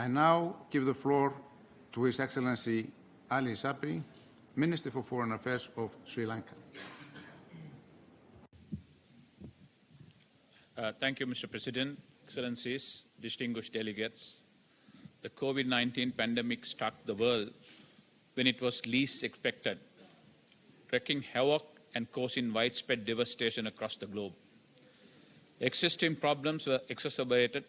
I now give the floor to His Excellency Ali Sabry, Minister for Foreign Affairs of Sri Lanka. Thank you, Mr. President, Excellencies, distinguished delegates. The COVID-19 pandemic struck the world when it was least expected, wreaking havoc and causing widespread devastation across the globe. Existing problems were exacerbated,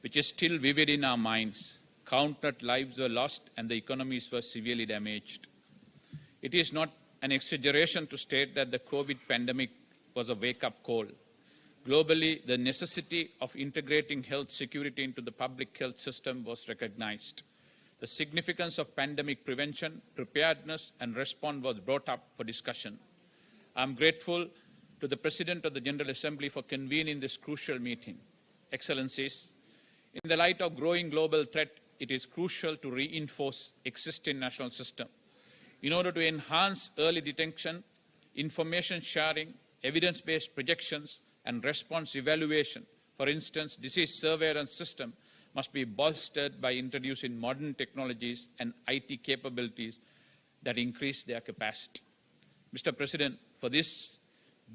which is still vivid in our minds. Countless lives were lost and the economies were severely damaged. It is not an exaggeration to state that the COVID pandemic was a wake-up call. Globally, the necessity of integrating health security into the public health system was recognized. The significance of pandemic prevention, preparedness, and response was brought up for discussion. I am grateful to the President of the General Assembly for convening this crucial meeting. Excellencies, in the light of growing global threat, it is crucial to reinforce existing national system. In order to enhance early detection, information sharing, evidence-based projections, and response evaluation, for instance, disease surveillance system must be bolstered by introducing modern technologies and IT capabilities that increase their capacity. Mr. President, for this,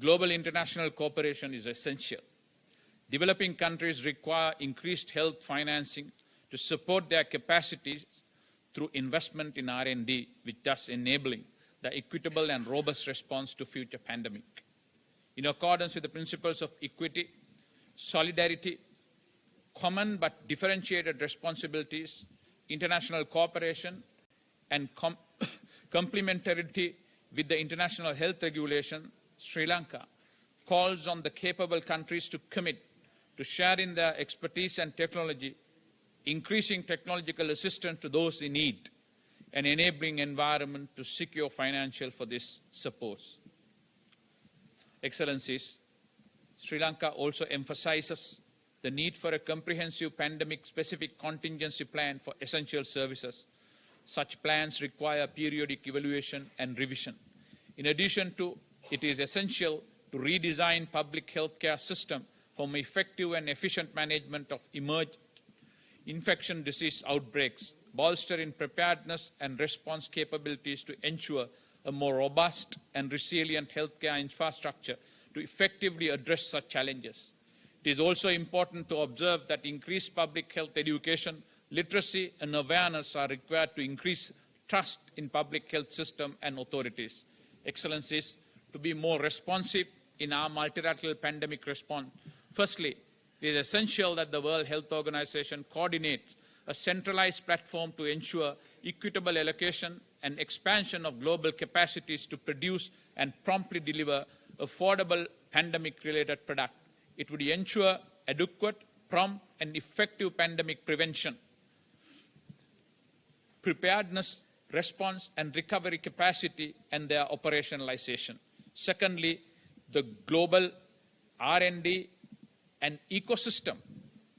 global international cooperation is essential. Developing countries require increased health financing to support their capacities through investment in R&D, which thus enabling the equitable and robust response to future pandemic. In accordance with the principles of equity, solidarity, common but differentiated responsibilities, international cooperation, and complementarity with the international health regulation, Sri Lanka calls on the capable countries to commit to sharing their expertise and technology, increasing technological assistance to those in need, and enabling environment to secure financial for this support. Excellencies, Sri Lanka also emphasizes the need for a comprehensive pandemic-specific contingency plan for essential services. Such plans require periodic evaluation and revision. In addition to, it is essential to redesign public healthcare system for effective and efficient management of infection disease outbreaks, bolstering preparedness and response capabilities to ensure a more robust and resilient healthcare infrastructure to effectively address such challenges. It is also important to observe that increased public health education, literacy, and awareness are required to increase trust in public health system and authorities. Excellencies, to be more responsive in our multilateral pandemic response, firstly, it is essential that the World Health Organization coordinates a centralized platform to ensure equitable allocation and expansion of global capacities to produce and promptly deliver affordable pandemic-related products. It would ensure adequate, prompt, and effective pandemic prevention, preparedness, response, and recovery capacity, and their operationalization. Secondly, the global R&D and ecosystem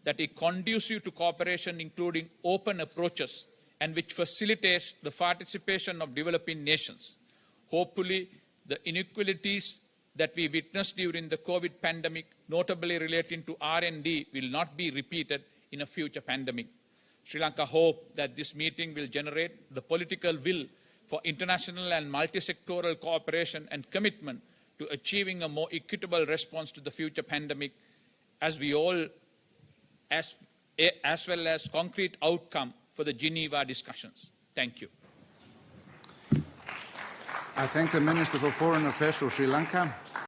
that is conducive to cooperation, including open approaches, and which facilitates the participation of developing nations. Hopefully, the inequalities that we witnessed during the COVID pandemic, notably relating to R&D, will not be repeated in a future pandemic. Sri Lanka hopes that this meeting will generate the political will for international and multi-sectoral cooperation and commitment to achieving a more equitable response to the future pandemic, as well as concrete outcome for the Geneva discussions. Thank you. I thank the Minister for Foreign Affairs of Sri Lanka.